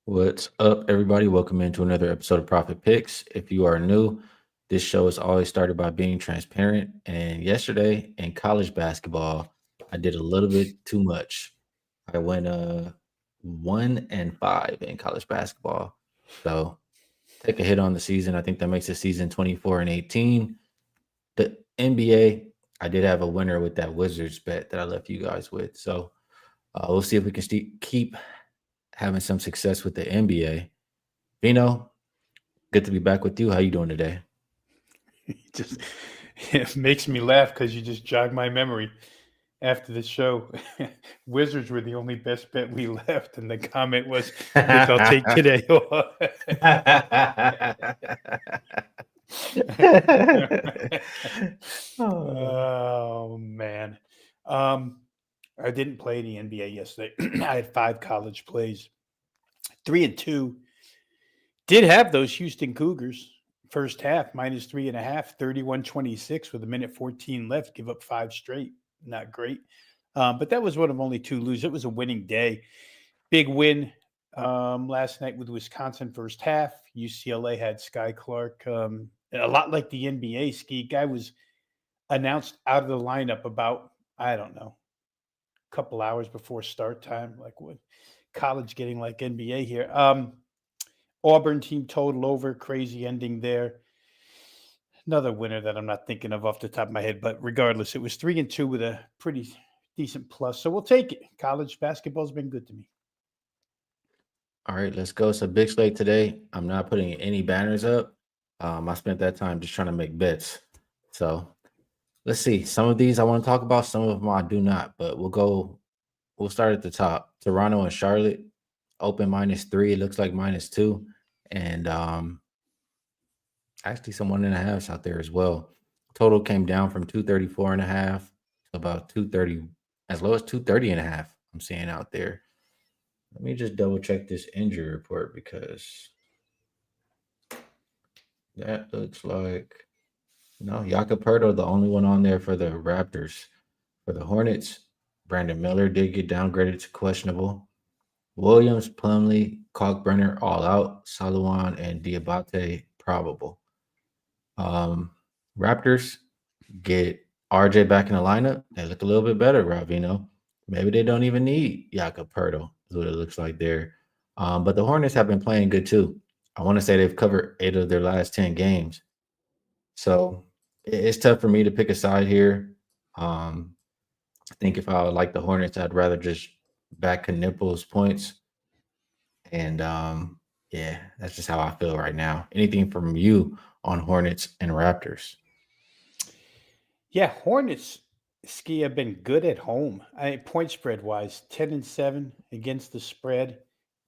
What's up, everybody? Welcome into another episode of Profit Picks. If you are new, this show is always started by being transparent. And yesterday in college basketball, I did a little bit too much. I went 1-5 in college basketball. So take a hit on the season. I think that makes the season 24-18. The NBA, I did have a winner with that Wizards bet that I left you guys with. So we'll see if we can keep having some success with the NBA. Vino, good to be back with you. How you doing today? Just it makes me laugh because you just jogged my memory. After the show, Wizards were the only best bet we left, and the comment was, "Think I'll take today off." Oh. Oh man, um, I didn't play the NBA yesterday. I had 5 college plays, 3-2. Did have those Houston Cougars first half minus 3.5, 31-26 with a minute 14 left, give up 5 straight. Not great. But that was one of only 2 losers. It was a winning day. Big win last night with Wisconsin first half. UCLA had Sky Clark. A lot like the NBA, Skee guy was announced out of the lineup about, I don't know, a couple hours before start time. Like what college getting like NBA here. Auburn team total over, crazy ending there. Another winner that I'm not thinking of off the top of my head, but regardless, it was 3-2 with a pretty decent plus. So we'll take it. College basketball's been good to me. All right, let's go. So big slate today. I'm not putting any banners up. I spent that time just trying to make bets. So let's see. Some of these I want to talk about, some of them I do not, but we'll start at the top. Toronto and Charlotte open -3. It looks like -2. And actually some 1.5s out there as well. Total came down from 234.5 to about 230, as low as 230.5. I'm seeing out there. Let me just double check this injury report because that looks like no Jakob the only one on there for the Raptors. For the Hornets, Brandon Miller did get downgraded to questionable. Williams, Plumlee, Kalkbrenner all out. Salawan and Diabate probable. Um, Raptors get RJ back in the lineup. They look a little bit better, Rob Veno. Maybe they don't even need Jakob is what it looks like there. But the Hornets have been playing good too. I want to say they've covered 8 of their last 10 games. So it's tough for me to pick a side here. I think if I would like the Hornets, I'd rather just back Knipple's points. And yeah, that's just how I feel right now. Anything from you on Hornets and Raptors? Yeah, Hornets Ski have been good at home. Point spread wise, 10-7 against the spread,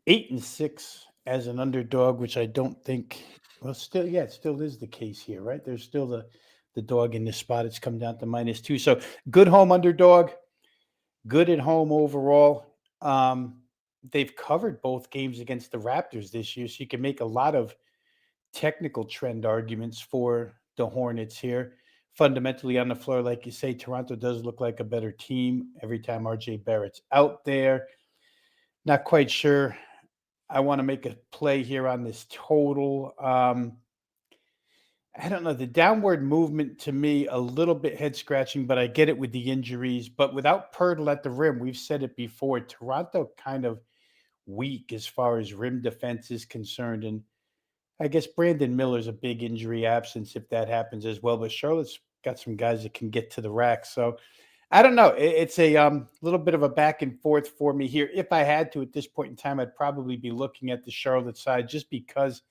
8-6 as an underdog, which I don't think. Well, still, yeah, it still is the case here, right? There's still the dog in this spot. It's come down to -2. So good home underdog, good at home overall. They've covered both games against the Raptors this year, so you can make a lot of technical trend arguments for the Hornets here. Fundamentally on the floor, like you say, Toronto does look like a better team every time RJ Barrett's out there. Not quite sure. I want to make a play here on this total. I don't know. The downward movement to me, a little bit head scratching, but I get it with the injuries. But without Pirtle at the rim, we've said it before, Toronto kind of weak as far as rim defense is concerned. And I guess Brandon Miller's a big injury absence if that happens as well. But Charlotte's got some guys that can get to the rack. So I don't know. It's a little bit of a back and forth for me here. If I had to at this point in time, I'd probably be looking at the Charlotte side just because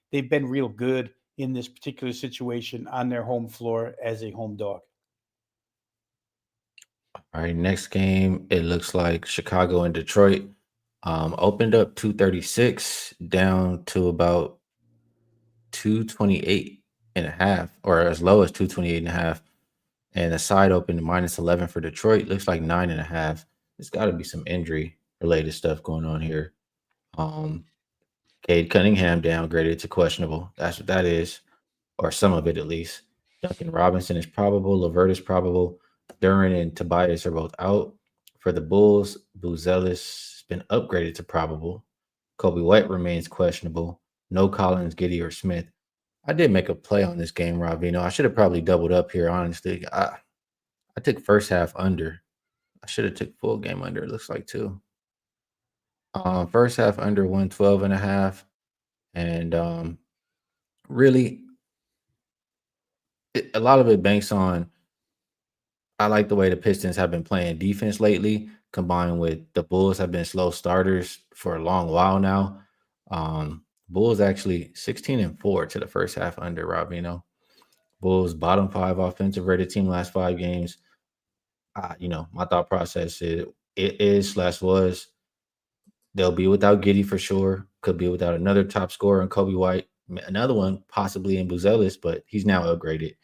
they've been real good in this particular situation on their home floor as a home dog. All right, next game, it looks like Chicago and Detroit opened up 236 down to about 228.5, or as low as 228.5. And the side opened -11 for Detroit. Looks like 9.5. There's got to be some injury related stuff going on here. Um, Cade Cunningham downgraded to questionable. That's what that is, or some of it at least. Duncan Robinson is probable. Levert is probable. Duran and Tobias are both out. For the Bulls, Buzelis has been upgraded to probable. Kobe White remains questionable. No Collins, Giddy, or Smith. I did make a play on this game, Rob Veno. I should have probably doubled up here, honestly. I took first half under. I should have took full game under, it looks like, too. First half under 112.5. And really, a lot of it banks on I like the way the Pistons have been playing defense lately, combined with the Bulls have been slow starters for a long while now. Bulls actually 16-4 to the first half under, Rob Veno. Bulls bottom five offensive rated team last 5 games. My thought process is it is slash was they'll be without Giddy for sure. Could be without another top scorer in Kobe White, another one possibly in Buzelis, but he's now upgraded.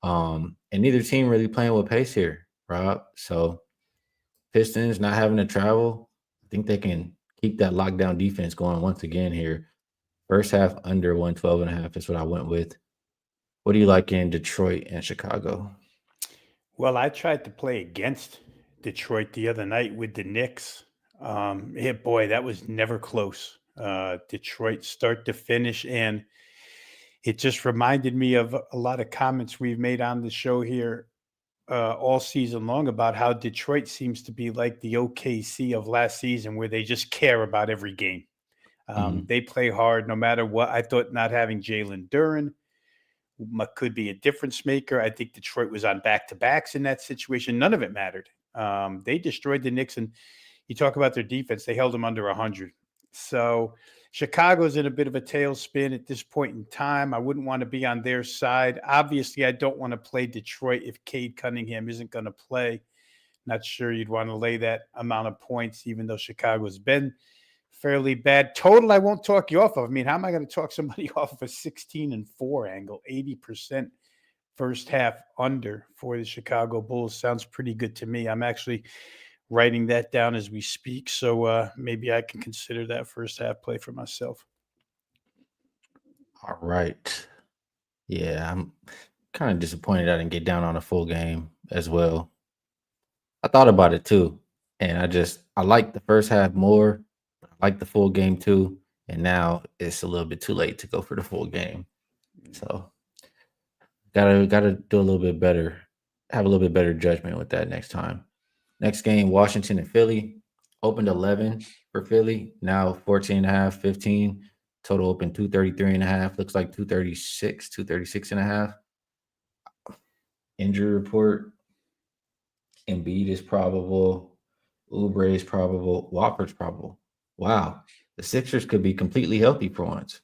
And neither team really playing with pace here, Rob. So Pistons not having to travel, I think they can keep that lockdown defense going once again here. First half under 112.5 is what I went with. What do you like in Detroit and Chicago? Well, I tried to play against Detroit the other night with the Knicks. Boy, that was never close. Detroit start to finish, and it just reminded me of a lot of comments we've made on the show here all season long about how Detroit seems to be like the OKC of last season, where they just care about every game. Mhm. They play hard no matter what. I thought not having Jalen Duren could be a difference maker. I think Detroit was on back-to-backs in that situation. None of it mattered. They destroyed the Knicks, and you talk about their defense. They held them under 100. So Chicago's in a bit of a tailspin at this point in time. I wouldn't want to be on their side. Obviously, I don't want to play Detroit if Cade Cunningham isn't going to play. Not sure you'd want to lay that amount of points, even though Chicago's been fairly bad. Total, I won't talk you off of. I mean, how am I going to talk somebody off of a 16-4 angle? 80% first half under for the Chicago Bulls sounds pretty good to me. I'm actually writing that down as we speak, so maybe I can consider that first half play for myself. All right. Yeah, I'm kind of disappointed I didn't get down on a full game as well. I thought about it too, and I like the first half more. I like the full game too, and now it's a little bit too late to go for the full game. So gotta do a little bit better, have a little bit better judgment with that next time. Next game, Washington and Philly. Opened 11 for Philly, now 14.5, 15. Total open 233.5. Looks like 236.5. Injury report. Embiid is probable. Oubre is probable. Whopper's probable. Wow. The Sixers could be completely healthy for once.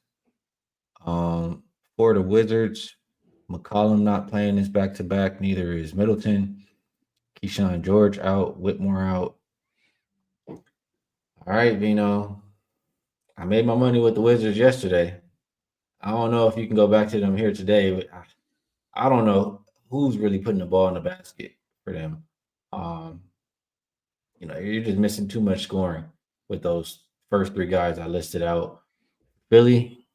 For the Wizards, McCollum not playing this back to back. Neither is Middleton. Keyshawn George out. Whitmore out. All right, Vino. I made my money with the Wizards yesterday. I don't know if you can go back to them here today, but I don't know who's really putting the ball in the basket for them. Um, you're just missing too much scoring with those first three guys I listed out. Philly,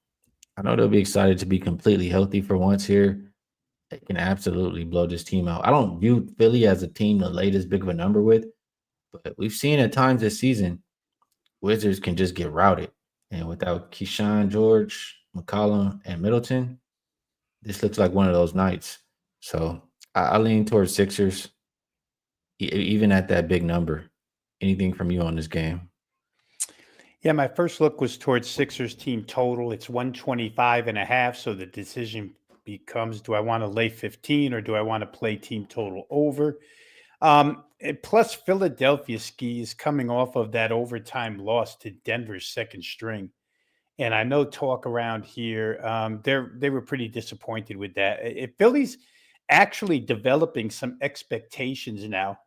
I know they'll be excited to be completely healthy for once here. They can absolutely blow this team out. I don't view Philly as a team to lay this big of a number with, but we've seen at times this season, Wizards can just get routed. And without Keyshawn George, McCollum, and Middleton, this looks like one of those nights. So I lean towards Sixers, even at that big number. Anything from you on this game? Yeah, my first look was towards Sixers team total. It's 125.5. So the decision becomes, do I want to lay 15 or do I want to play team total over? Plus Philadelphia Skee is coming off of that overtime loss to Denver's second string. And I know talk around here, they were pretty disappointed with that. If Philly's actually developing some expectations now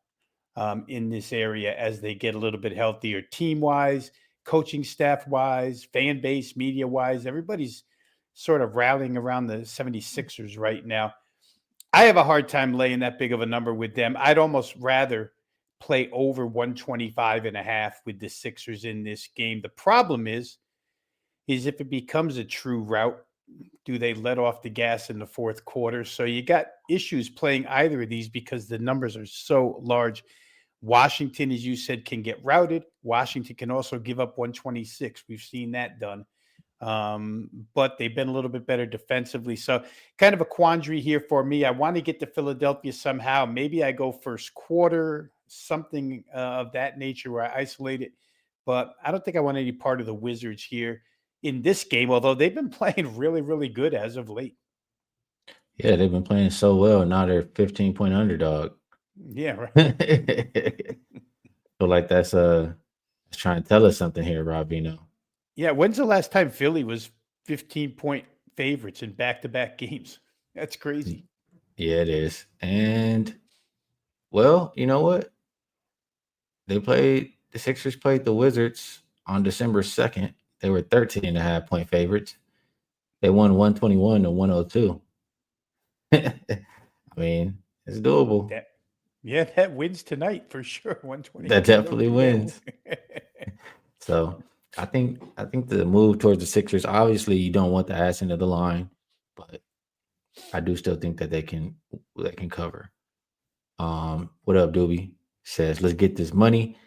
in this area as they get a little bit healthier, team wise, coaching staff wise, fan base, media wise, everybody's sort of rallying around the 76ers right now. I have a hard time laying that big of a number with them. I'd almost rather play over 125.5 with the Sixers in this game. The problem is if it becomes a true rout, do they let off the gas in the fourth quarter? So you got issues playing either of these because the numbers are so large. Washington, as you said, can get routed. Washington can also give up 126. We've seen that done. But they've been a little bit better defensively. So kind of a quandary here for me. I want to get to Philadelphia somehow. Maybe I go first quarter, something of that nature where I isolate it. But I don't think I want any part of the Wizards here in this game, although they've been playing really, really good as of late. Yeah, they've been playing so well. Now they're 15-point underdog. Yeah, right. Feel like that's trying to tell us something here, Rob Veno. Yeah, when's the last time Philly was 15-point favorites in back-to-back games? That's crazy. Yeah, it is. And well, you know what? The Sixers played the Wizards on December 2nd. They were 13.5-point favorites. They won 121 to 102. I mean, it's doable. That wins tonight for sure. 120. That definitely wins. So I think the move towards the Sixers, obviously you don't want the ass end of the line, but I do still think that they can cover. What up, Doobie? Says, let's get this money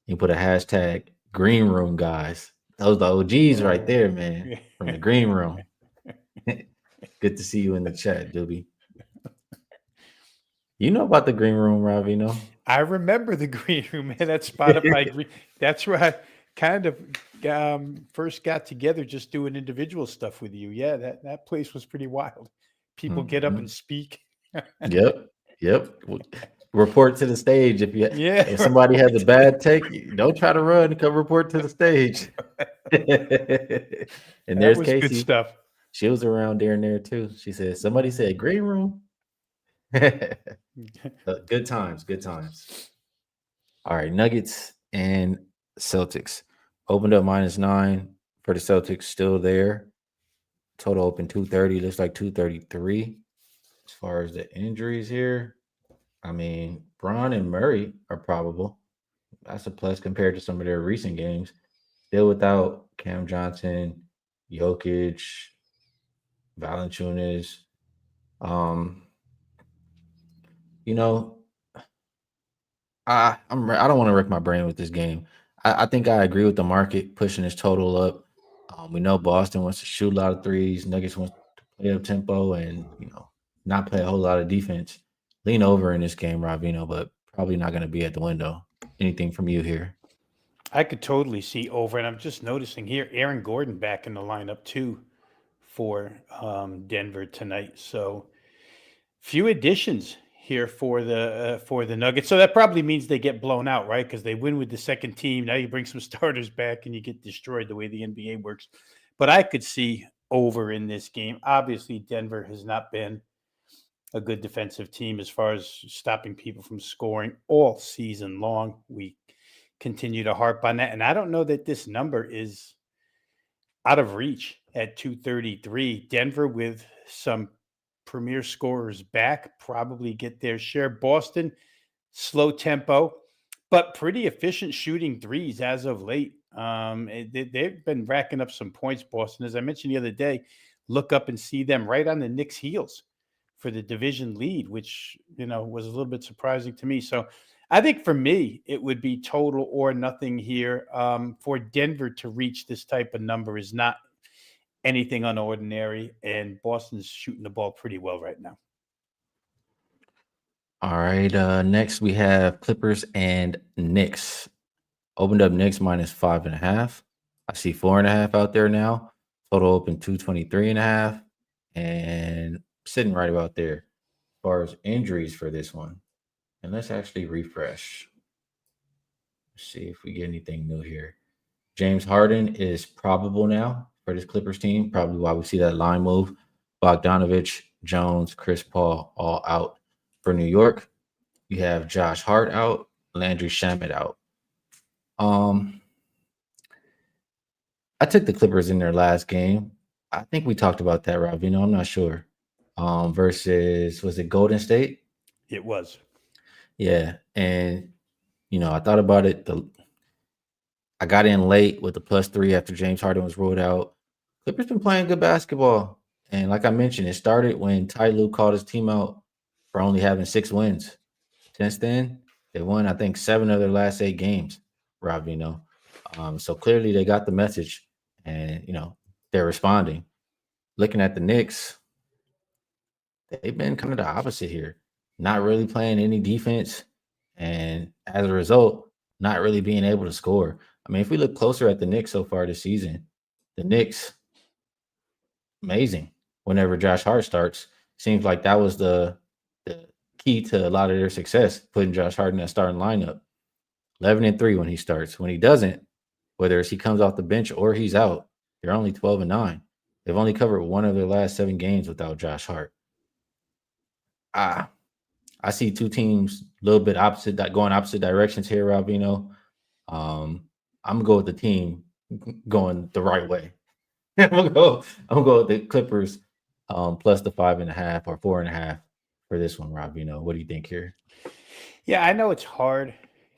and put a hashtag green room, guys. Those the OGs right there, man. From the green room. Good to see you in the chat, Doobie. You know about the green room, Rob Veno? I remember the green room, man. That Spotify green. That's where I kind of first got together just doing individual stuff with you. Yeah, that place was pretty wild. People get up and speak. Yep. Report to the stage if somebody has a bad take. Don't try to run. Come report to the stage. And there's Casey. Good stuff. She was around there too. She said, somebody said green room. Good times. All right, Nuggets and Celtics. Opened up -9 for the Celtics, still there. Total open 230, looks like 233. As far as the injuries here, I mean, Braun and Murray are probable. That's a plus compared to some of their recent games. Still without Cam Johnson, Jokic, Valanciunas. You know, I don't want to wreck my brain with this game. I think I agree with the market pushing this total up. We know Boston wants to shoot a lot of threes. Nuggets wants to play up tempo and not play a whole lot of defense. Lean over in this game, Rob Veno, but probably not going to be at the window. Anything from you here? I could totally see over, and I'm just noticing here Aaron Gordon back in the lineup too for Denver tonight. So few additions here for the Nuggets. So that probably means they get blown out, right? Because they win with the second team. Now you bring some starters back and you get destroyed the way the NBA works. But I could see over in this game. Obviously, Denver has not been a good defensive team as far as stopping people from scoring all season long. We continue to harp on that. And I don't know that this number is out of reach at 233. Denver with some premier scorers back, probably get their share. Boston, slow tempo, but pretty efficient shooting threes as of late. They've been racking up some points, Boston. As I mentioned the other day, look up and see them right on the Knicks' heels for the division lead, which, was a little bit surprising to me. So I think for me, it would be total or nothing here. For Denver to reach this type of number is not anything unordinary, and Boston's shooting the ball pretty well right now. All right. Next we have Clippers and Knicks. Opened up Knicks -5.5. I see 4.5 out there now. Total open 223.5, and sitting right about there as far as injuries for this one. And let's actually refresh. Let's see if we get anything new here. James Harden is probable now for this Clippers team. Probably why we see that line move. Bogdanovich, Jones, Chris Paul all out for New York. You have Josh Hart out, Landry Shamet out. I took the Clippers in their last game. I think we talked about that, Rob. I'm not sure. Versus, was it Golden State? It was. Yeah. And, I thought about it. I got in late with the +3 after James Harden was ruled out. Clippers been playing good basketball. And like I mentioned, it started when Ty Lue called his team out for only having 6 wins. Since then, They won, I think, 7 of their last 8 games, Rob Veno. So clearly they got the message and, they're responding. Looking at the Knicks, they've been kind of the opposite here. Not really playing any defense. And as a result, not really being able to score. I mean, if we look closer at the Knicks so far this season, the Knicks, amazing. Whenever Josh Hart starts, seems like that was the key to a lot of their success, putting Josh Hart in that starting lineup. 11-3 when he starts. When he doesn't, whether it's he comes off the bench or he's out, they're only 12-9. They've only covered one of their last 7 games without Josh Hart. I see two teams a little bit opposite, that going opposite directions here, Robino. I'm gonna go with the team going the right way. I'm gonna go with the Clippers plus the 5.5 or 4.5 for this one, Robino. What do you think here? Yeah, I know it's hard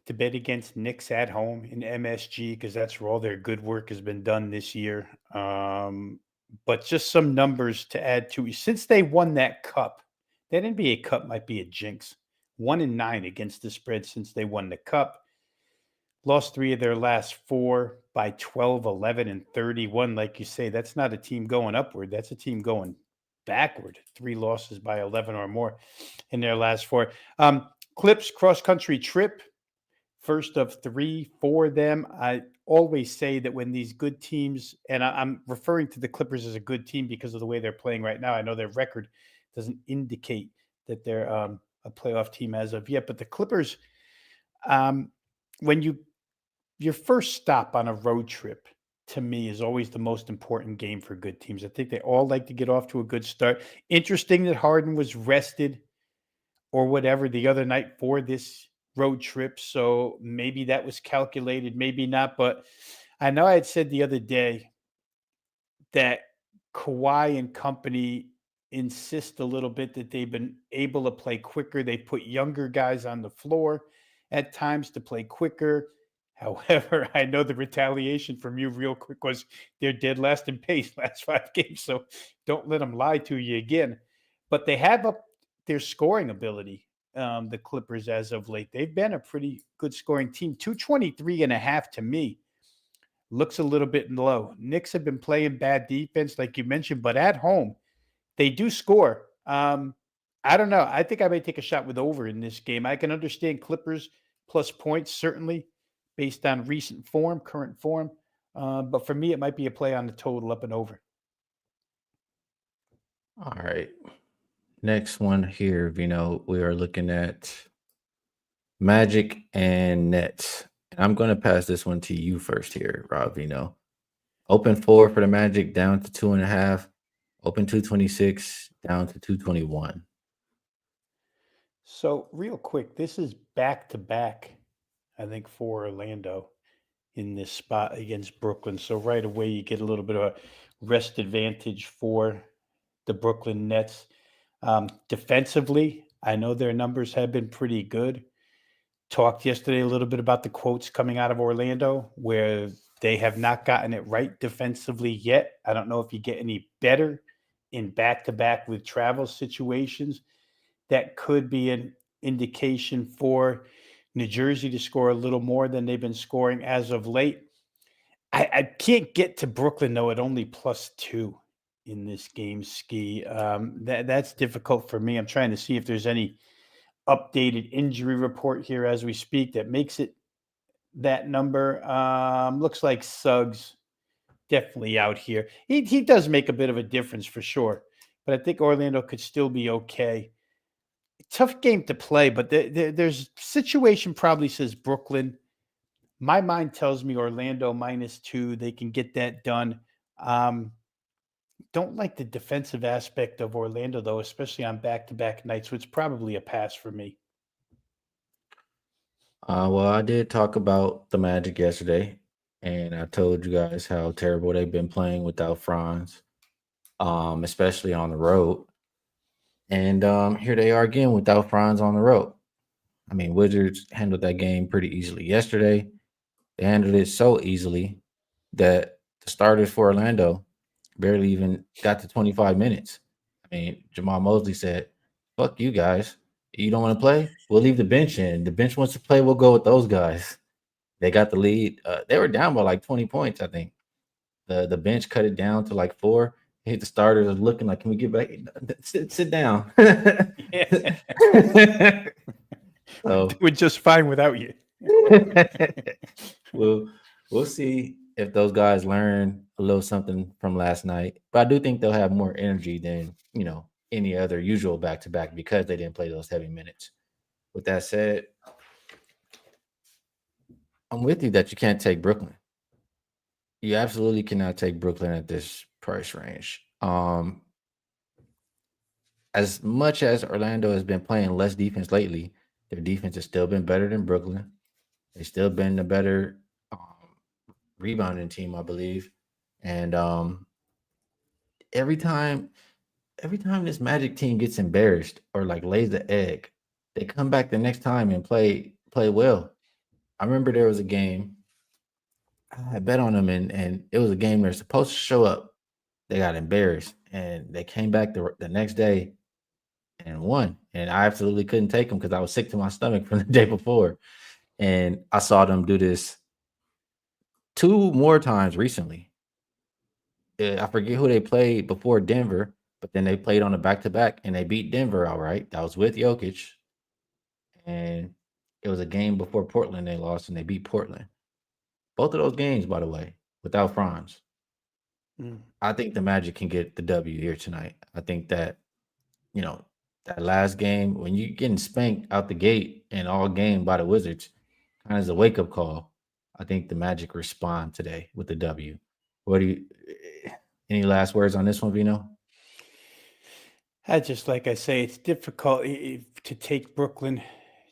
to bet against Knicks at home in MSG because that's where all their good work has been done this year. But just some numbers to add to it. Since they won that cup, that NBA Cup might be a jinx. 1-9 against the spread since they won the cup. Lost 3 of their last 4 by 12, 11, and 31. Like you say, that's not a team going upward. That's a team going backward. 3 losses by 11 or more in their last 4. Clips cross-country trip, first of 3 for them. I always say that when these good teams, and I'm referring to the Clippers as a good team because of the way they're playing right now. I know their record doesn't indicate that they're a playoff team as of yet, but the Clippers, when your first stop on a road trip, to me, is always the most important game for good teams. I think they all like to get off to a good start. Interesting that Harden was rested or whatever the other night for this road trip. So maybe that was calculated, maybe not. But I know I had said the other day that Kawhi and company insist a little bit that they've been able to play quicker. They put younger guys on the floor at times to play quicker. However, I know the retaliation from you real quick was they're dead last in pace last 5 games. So don't let them lie to you again. But they have up their scoring ability, the Clippers, as of late. They've been a pretty good scoring team. 223.5 to me looks a little bit low. Knicks have been playing bad defense, like you mentioned, but at home, they do score. I don't know. I think I may take a shot with over in this game. I can understand Clippers plus points, certainly, based on recent form, current form. But for me, it might be a play on the total up and over. All right. Next one here, we are looking at Magic and Nets. And I'm going to pass this one to you first here, Rob Vino. Open 4 for the Magic, down to 2.5. Open 226, down to 221. So, real quick, this is back to back, I think, for Orlando in this spot against Brooklyn. So, right away, you get a little bit of a rest advantage for the Brooklyn Nets. Defensively, I know their numbers have been pretty good. Talked yesterday a little bit about the quotes coming out of Orlando, where they have not gotten it right defensively yet. I don't know if you get any better in back-to-back with travel situations. That could be an indication for New Jersey to score a little more than they've been scoring as of late. I can't get to Brooklyn, though, at only +2 in this game, Skee. That's difficult for me. I'm trying to see if there's any updated injury report here as we speak that makes it that number. Looks like Suggs definitely out here. He does make a bit of a difference for sure, but I think Orlando could still be okay. Tough game to play, but there's situation probably says Brooklyn. My mind tells me Orlando -2. They can get that done. Don't like the defensive aspect of Orlando, though, especially on back-to-back nights, so it's probably a pass for me. Well, I did talk about the Magic yesterday, and I told you guys how terrible they've been playing without Franz, especially on the road. And here they are again without Franz on the road. I mean, Wizards handled that game pretty easily yesterday. They handled it so easily that the starters for Orlando barely even got to 25 minutes. I mean, Jamal Mosley said, "Fuck you guys. You don't want to play? We'll leave the bench in. The bench wants to play. We'll go with those guys. They got the lead. They were down by like 20 points, I think. The bench cut it down to like 4. Hit the starters are looking like, can we get back? Sit down. Yeah. We're So doing just fine without you. we'll we'll see if those guys learn a little something from last night. But I do think they'll have more energy than any other usual back to back because they didn't play those heavy minutes. With that said, I'm with you that you can't take Brooklyn. You absolutely cannot take Brooklyn at this price range. As much as Orlando has been playing less defense lately, their defense has still been better than Brooklyn. They've still been the better rebounding team, I believe. And every time, every time this Magic team gets embarrassed or like lays the egg, they come back the next time and play well. I remember there was a game I bet on them, and it was a game they're supposed to show up. They got embarrassed, and they came back the next day and won. And I absolutely couldn't take them because I was sick to my stomach from the day before. And I saw them do this 2 more times recently. I forget who they played before Denver, but then they played on a back to back and they beat Denver outright. That was with Jokic, and it was a game before Portland they lost and they beat Portland. Both of those games, by the way, without Franz. Mm. I think the Magic can get the W here tonight. I think that you know that last game when you getting spanked out the gate and all game by the Wizards, kind of as a wake up call. I think the Magic respond today with the W. What do you? Any last words on this one, Vino? I just like I say, it's difficult to take Brooklyn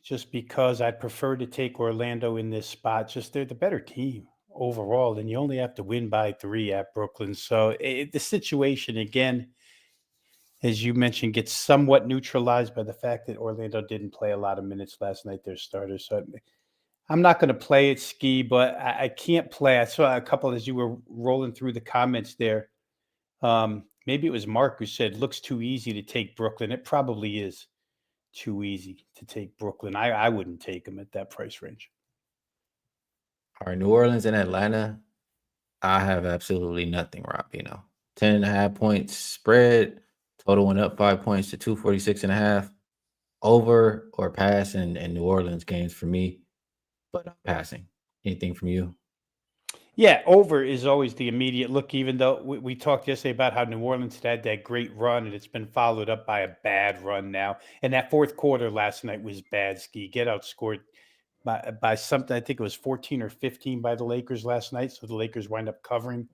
just because I'd prefer to take Orlando in this spot. Just they're the better team overall, and you only have to win by 3 at Brooklyn. So the situation again, as you mentioned, gets somewhat neutralized by the fact that Orlando didn't play a lot of minutes last night. Their starters, so I'm not going to play it, Ski, but I can't play. I saw a couple as you were rolling through the comments there. Maybe it was Mark who said, looks too easy to take Brooklyn. It probably is too easy to take Brooklyn. I wouldn't take them at that price range. All right, New Orleans and Atlanta. I have absolutely nothing, Rob. 10.5 points spread. Total went up 5 points to 246.5. Over or pass in New Orleans games for me, but I'm passing. Anything from you? Yeah, over is always the immediate look, even though we talked yesterday about how New Orleans had that great run and it's been followed up by a bad run now. And that fourth quarter last night was bad, Ski. Get outscored by something. I think it was 14 or 15 by the Lakers last night. So the Lakers wind up covering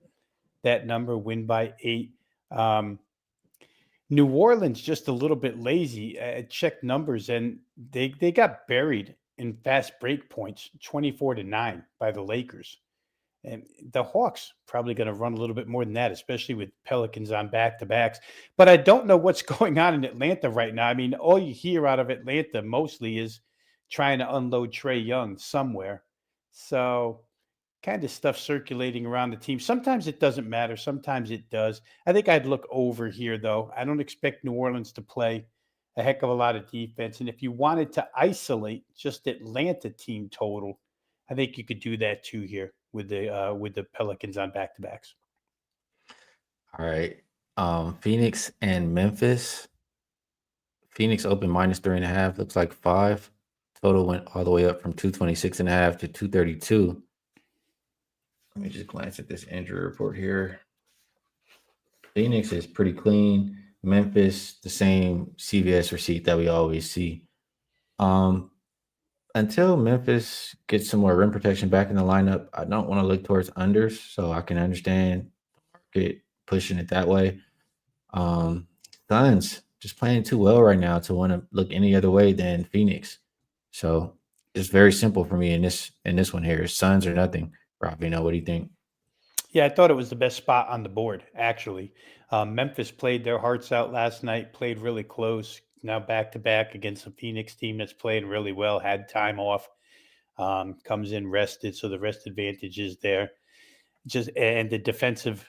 that number, win by 8. Um, New Orleans just a little bit lazy. I checked numbers and they got buried in fast break points, 24-9 by the Lakers. And the Hawks probably going to run a little bit more than that, especially with Pelicans on back to backs. But I don't know what's going on in Atlanta right now. I mean, all you hear out of Atlanta mostly is trying to unload Trey Young somewhere. So kind of stuff circulating around the team. Sometimes it doesn't matter. Sometimes it does. I think I'd look over here, though. I don't expect New Orleans to play a heck of a lot of defense. And if you wanted to isolate just Atlanta team total, I think you could do that too here with the Pelicans on back to backs. All right. Phoenix and Memphis. Phoenix open -3.5. Looks like 5. Total went all the way up from 226.5 to 232. Let me just glance at this injury report here. Phoenix is pretty clean. Memphis, the same CVS receipt that we always see. Until Memphis gets some more rim protection back in the lineup, I don't want to look towards unders, so I can understand the market pushing it that way. Suns just playing too well right now to want to look any other way than Phoenix. So it's very simple for me in this one here. Suns or nothing. Rob, what do you think? Yeah, I thought it was the best spot on the board, actually. Memphis played their hearts out last night, played really close. Now back to back against a Phoenix team that's playing really well, had time off, comes in rested. So the rest advantage is there. Just and the defensive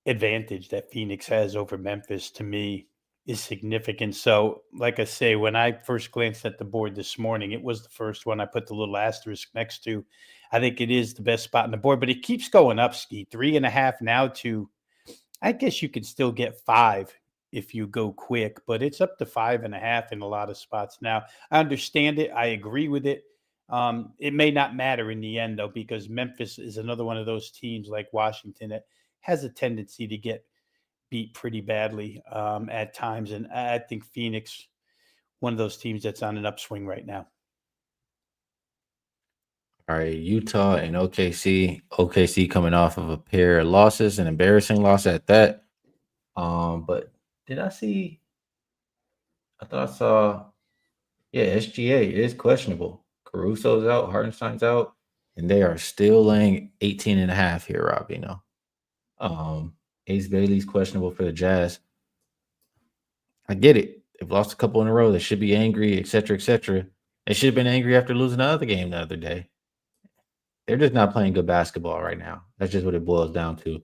advantage that Phoenix has over Memphis to me is significant. So, like I say, when I first glanced at the board this morning, it was the first one I put the little asterisk next to. I think it is the best spot on the board, but it keeps going up, Ski. 3.5 now to, I guess you can still get 5 if you go quick, but it's up to 5.5 in a lot of spots now. I understand it. I agree with it. It may not matter in the end, though, because Memphis is another one of those teams like Washington that has a tendency to get beat pretty badly at times. And I think Phoenix, one of those teams that's on an upswing right now. All right, Utah and OKC. OKC coming off of a pair of losses, an embarrassing loss at that. But did I see? I thought I saw. Yeah, SGA is questionable. Caruso's out, Hartenstein's out, and they are still laying 18 and a half here, Rob Veno. Ace Bailey's questionable for the Jazz. I get it. They've lost a couple in a row. They should be angry, et cetera, et cetera. They should have been angry after losing the other game the other day. They're just not playing good basketball right now. That's just what it boils down to.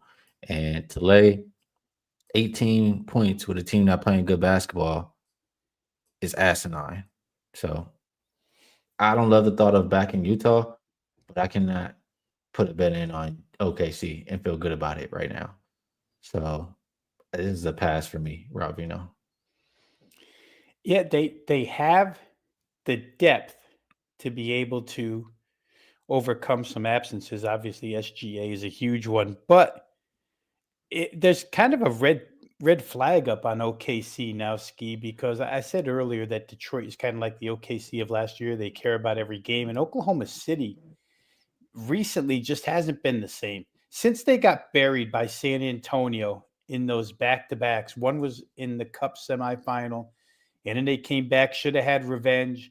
And to lay 18 points with a team not playing good basketball is asinine. So I don't love the thought of backing Utah, but I cannot put a bet in on OKC and feel good about it right now. So this is a pass for me, Rob Vino. Yeah, they have the depth to be able to overcome some absences. Obviously, SGA is a huge one, but there's kind of a red flag up on OKC now, Ski, because I said earlier that Detroit is kind of like the OKC of last year. They care about every game, and Oklahoma City recently just hasn't been the same since they got buried by San Antonio in those back to backs. One was in the Cup semifinal, and then they came back, should have had revenge,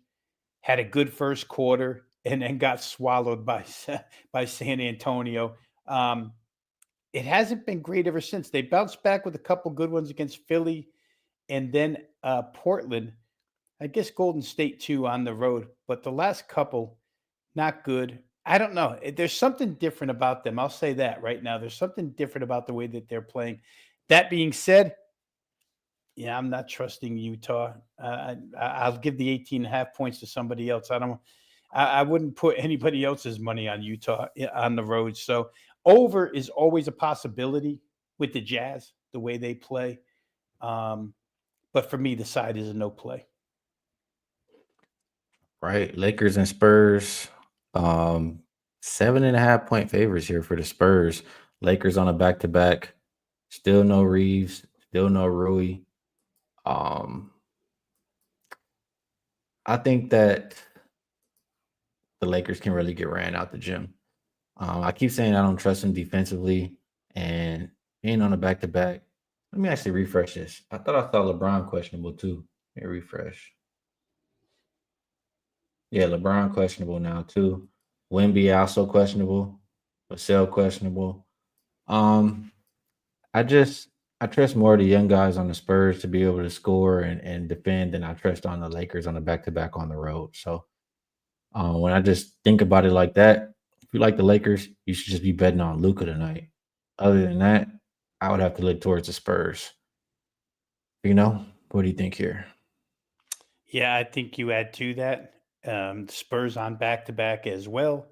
had a good first quarter, and then got swallowed by San Antonio. It hasn't been great ever since. They bounced back with a couple good ones against Philly and then Portland. I guess Golden State too on the road, but the last couple not good. I don't know. There's something different about them. I'll say that right now. There's something different about the way that they're playing. That being said, yeah, I'm not trusting Utah. I'll give the 18 and a half points to somebody else. I wouldn't put anybody else's money on Utah on the road. So over is always a possibility with the Jazz, the way they play. But for me, the side is a no play. Right. Lakers and Spurs. 7.5 point favorites here for the Spurs. Lakers on a back to back. Still no Reeves. Still no Rui. Um, I think that the Lakers can really get ran out the gym. I keep saying I don't trust them defensively, and being on a back to back. Let me actually refresh this. I thought I saw LeBron questionable too. Let me refresh. Yeah, LeBron questionable now too. Wemby also questionable. Vassell questionable. Um, I just I trust more of the young guys on the Spurs to be able to score and defend than I trust on the Lakers on the back to back on the road. So when I just think about it like that, if you like the Lakers, you should just be betting on Luca tonight. Other than that, I would have to look towards the Spurs. What do you think here? Yeah, I think you add to that. Spurs on back to back as well,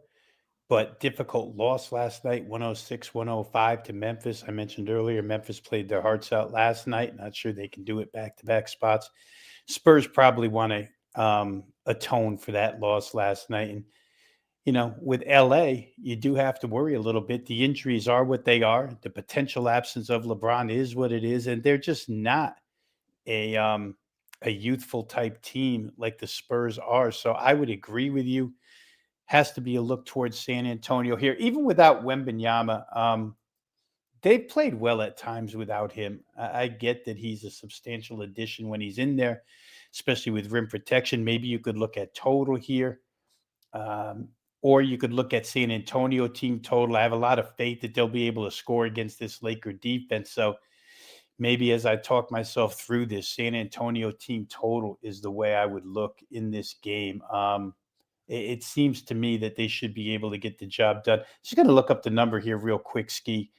but difficult loss last night, 106, 105 to Memphis. I mentioned earlier, Memphis played their hearts out last night. Not sure they can do it back to back spots. Spurs probably want to atone for that loss last night. And, with LA, you do have to worry a little bit. The injuries are what they are. The potential absence of LeBron is what it is. And they're just not a a youthful type team like the Spurs are. So I would agree with you. Has to be a look towards San Antonio here, even without Wembenyama. They've played well at times without him. I get that he's a substantial addition when he's in there, especially with rim protection. Maybe you could look at total here, um, or you could look at San Antonio team total. I have a lot of faith that they'll be able to score against this Laker defense. So maybe as I talk myself through this, San Antonio team total is the way I would look in this game. It seems to me that they should be able to get the job done. Just going to look up the number here real quick, Ski,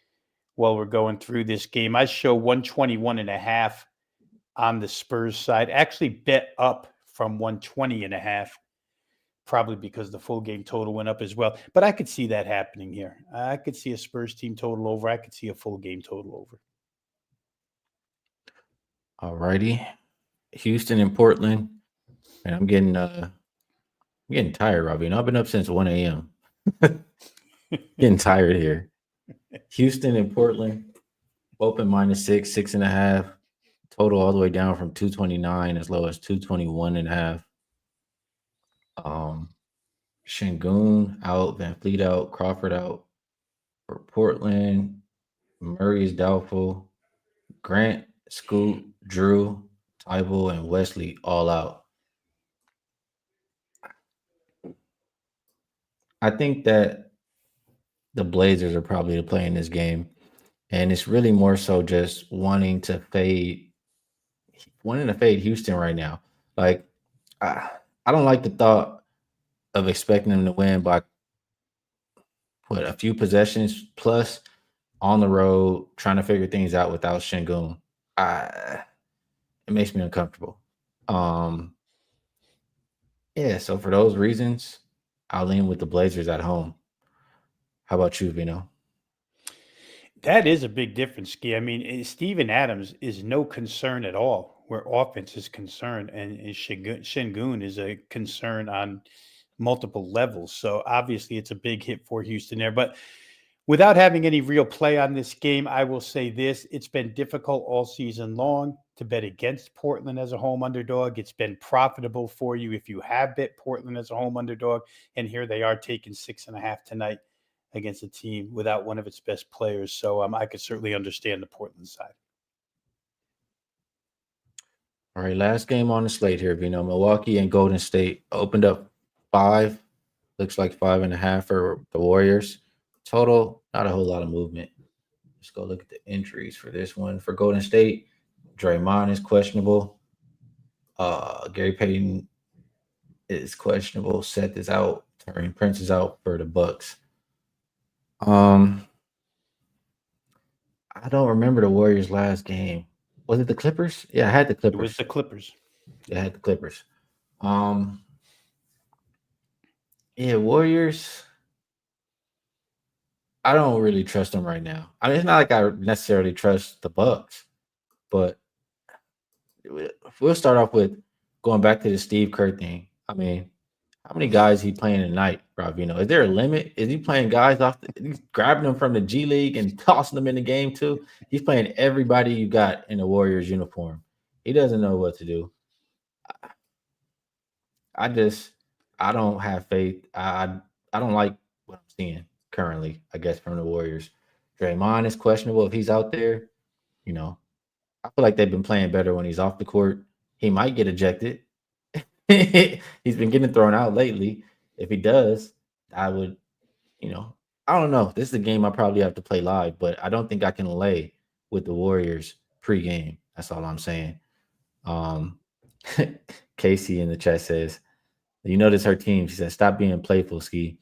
while we're going through this game. I show 121.5 on the Spurs side. Actually bet up from 120.5, probably because the full game total went up as well. But I could see that happening here. I could see a Spurs team total over. I could see a full game total over. All righty. Houston and Portland. And I'm getting tired, Robbie. I've been up since 1 a.m. Getting tired here. Houston and Portland, open -6, 6.5. Total all the way down from 229 as low as 221.5. Şengün out, Van Fleet out, Crawford out for Portland. Murray is doubtful. Grant, Scoot, Drew, Tybal, and Wesley all out. I think that the Blazers are probably to play in this game, and it's really more so just wanting to fade Houston right now. Like, I don't like the thought of expecting them to win by a few possessions plus on the road, trying to figure things out without Şengün. It makes me uncomfortable. Yeah, so for those reasons, I'll lean with the Blazers at home. How about you, Vino? That is a big difference, Skee. I mean, Steven Adams is no concern at all where offense is concerned, and Şengün is a concern on multiple levels. So obviously, it's a big hit for Houston there. But without having any real play on this game, I will say this: it's been difficult all season long to bet against Portland as a home underdog. It's been profitable for you if you have bet Portland as a home underdog, and here they are taking 6.5 tonight against a team without one of its best players. So I could certainly understand the Portland side. All right, last game on the slate here, Vino. Milwaukee and Golden State opened up 5. Looks like 5.5 for the Warriors. Total, not a whole lot of movement. Let's go look at the injuries for this one. For Golden State, Draymond is questionable. Gary Payton is questionable. Seth is out. Taurean Prince is out for the Bucks. I don't remember the Warriors' last game. Was it the Clippers? Yeah, I had the Clippers. It was the Clippers. Yeah, I had the Clippers. Yeah, Warriors. I don't really trust them right now. I mean, it's not like I necessarily trust the Bucks, but we'll start off with going back to the Steve Kerr thing. I mean, how many guys he playing tonight, Rob? Is there a limit? Is he playing guys he's grabbing them from the G League and tossing them in the game too? He's playing everybody you got in the Warriors uniform. He doesn't know what to do. I don't have faith. I don't like what I'm seeing currently, I guess, from the Warriors. Draymond is questionable if he's out there. I feel like they've been playing better when he's off the court. He might get ejected. He's been getting thrown out lately. If he does, I would, I don't know. This is a game I probably have to play live, but I don't think I can lay with the Warriors pregame. That's all I'm saying. Casey in the chat says, you notice her team. She said, stop being playful, Skee.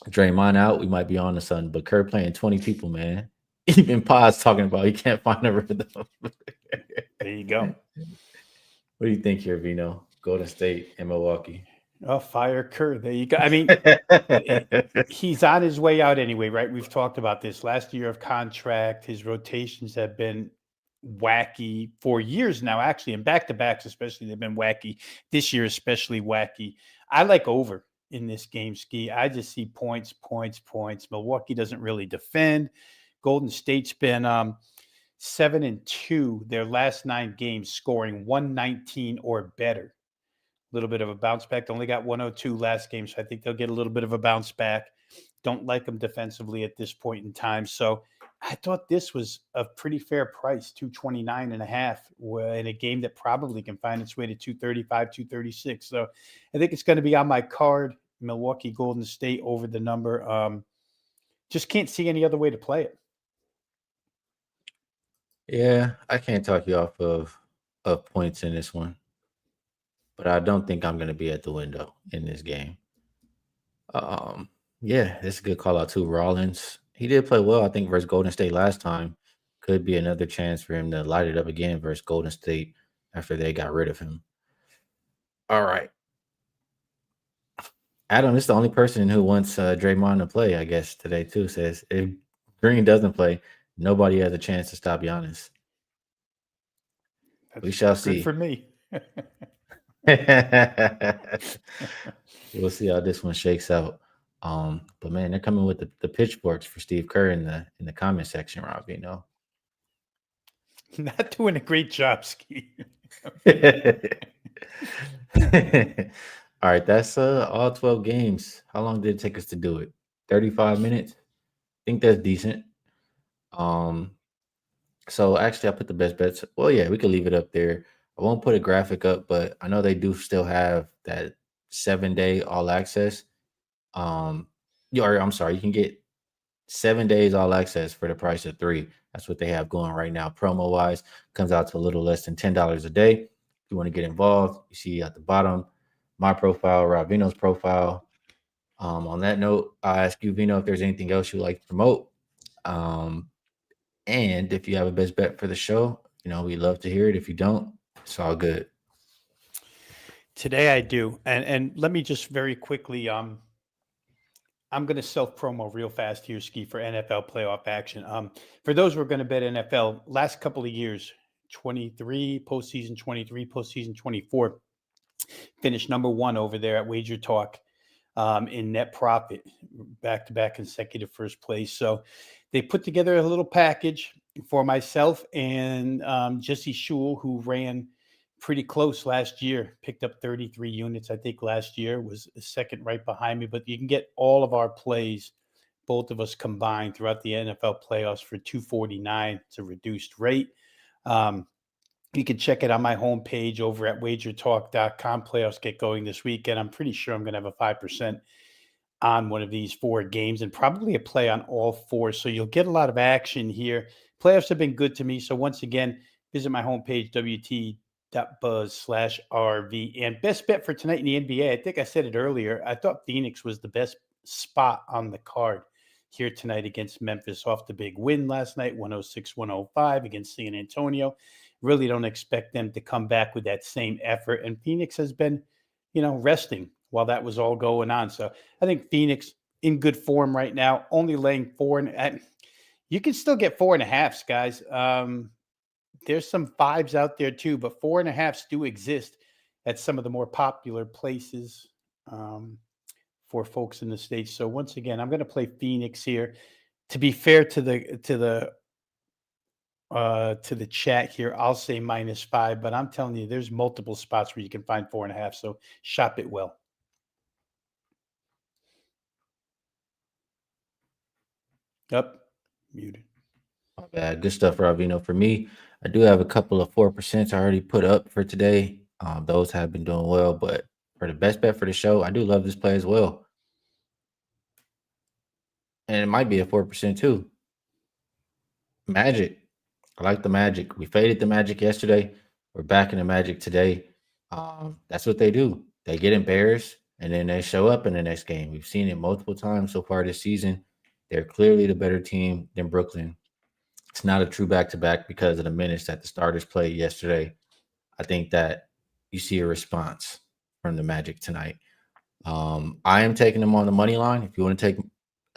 Draymond out, we might be on to something, but Kerr playing 20 people, man. Even Pod's talking about he can't find a rhythm. There you go. What do you think here, Vino? Golden State and Milwaukee. Oh, fire Kerr. There you go. I mean, he's on his way out anyway, right? We've talked about this. Last year of contract, his rotations have been wacky for years now, actually, and back-to-backs especially, they've been wacky. This year especially wacky. I like over in this game, Skee. I just see points. Milwaukee doesn't really defend. Golden State's been 7-2 their last 9 games, scoring 119 or better. A little bit of a bounce back. They only got 102 last game, so I think they'll get a little bit of a bounce back. Don't like them defensively at this point in time. So I thought this was a pretty fair price, 229.5, in a game that probably can find its way to 235, 236. So I think it's going to be on my card. Milwaukee Golden State over the number. Just can't see any other way to play it. Yeah, I can't talk you off of points in this one, but I don't think I'm going to be at the window in this game. Yeah, that's a good call out too. Rollins, he did play well, I think, versus Golden State last time. Could be another chance for him to light it up again versus Golden State. after they got rid of him. All right. Adam is the only person who wants Draymond to play, I guess, today, too. Says if Green doesn't play, nobody has a chance to stop Giannis. We That's shall good for see. me. We'll see how this one shakes out. But man, they're coming with the pitchforks for Steve Kerr in the comment section, Rob. Not doing a great job, Skee. All right, that's all 12 games. How long did it take us to do it? 35 minutes. I think that's decent. Um, so actually I put the best bets. Well, yeah, we could leave it up there. I won't put a graphic up, but I know they do still have that 7-day all access. I'm sorry, you can get 7 days all access for the price of 3. That's what they have going right now. Promo wise, comes out to a little less than $10 a day. If you want to get involved, you see at the bottom my profile, Rob Veno's profile. On that note, I'll ask you, Veno, if there's anything else you'd like to promote. Um, and if you have a best bet for the show, we'd love to hear it. If you don't, it's all good. Today I do. And let me just very quickly I'm going to self promo real fast here, Skee, for NFL playoff action. For those who are going to bet NFL, last couple of years, 23 postseason, 24, finished number 1 over there at Wager Talk in net profit, back to back consecutive first place. So they put together a little package for myself and Jesse Shule, who ran pretty close last year, picked up 33 units, I think last year, was second right behind me. But you can get all of our plays, both of us combined throughout the NFL playoffs for $249. It's a reduced rate. You can check it on my homepage over at wagertalk.com. Playoffs get going this weekend. I'm pretty sure I'm going to have a 5% on one of these 4 games and probably a play on all 4. So you'll get a lot of action here. Playoffs have been good to me. So once again, visit my homepage, WT.buzz/RV. And best bet for tonight in the NBA, I think I said it earlier. I thought Phoenix was the best spot on the card here tonight against Memphis off the big win last night, 106-105 against San Antonio. Really don't expect them to come back with that same effort. And Phoenix has been, resting while that was all going on. So I think Phoenix in good form right now, only laying 4. And you can still get 4.5, guys. There's some 5s out there too, but 4.5s do exist at some of the more popular places for folks in the States. So once again, I'm going to play Phoenix here. To be fair to the chat here, I'll say -5, but I'm telling you, there's multiple spots where you can find 4.5. So shop it well. Up, muted. My bad. Good stuff, Ravino. For me, I do have a couple of 4% I already put up for today. Those have been doing well, but for the best bet for the show, I do love this play as well. And it might be a 4% too. Magic. I like the Magic. We faded the Magic yesterday. We're back in the Magic today. That's what they do. They get embarrassed and then they show up in the next game. We've seen it multiple times so far this season. They're clearly the better team than Brooklyn. It's not a true back-to-back because of the minutes that the starters played yesterday. I think that you see a response from the Magic tonight. I am taking them on the money line. If you want to take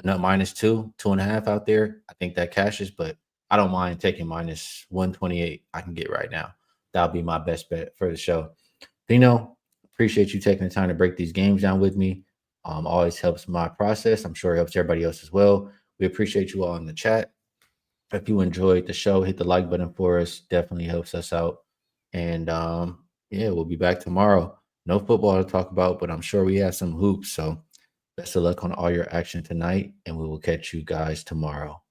-2, 2.5 out there, I think that cashes, but I don't mind taking -128 I can get right now. That'll be my best bet for the show. Vino, appreciate you taking the time to break these games down with me. Always helps my process. I'm sure it helps everybody else as well. We appreciate you all in the chat. If you enjoyed the show, hit the like button for us. Definitely helps us out. And yeah, we'll be back tomorrow. No football to talk about, but I'm sure we have some hoops. So best of luck on all your action tonight, and we will catch you guys tomorrow.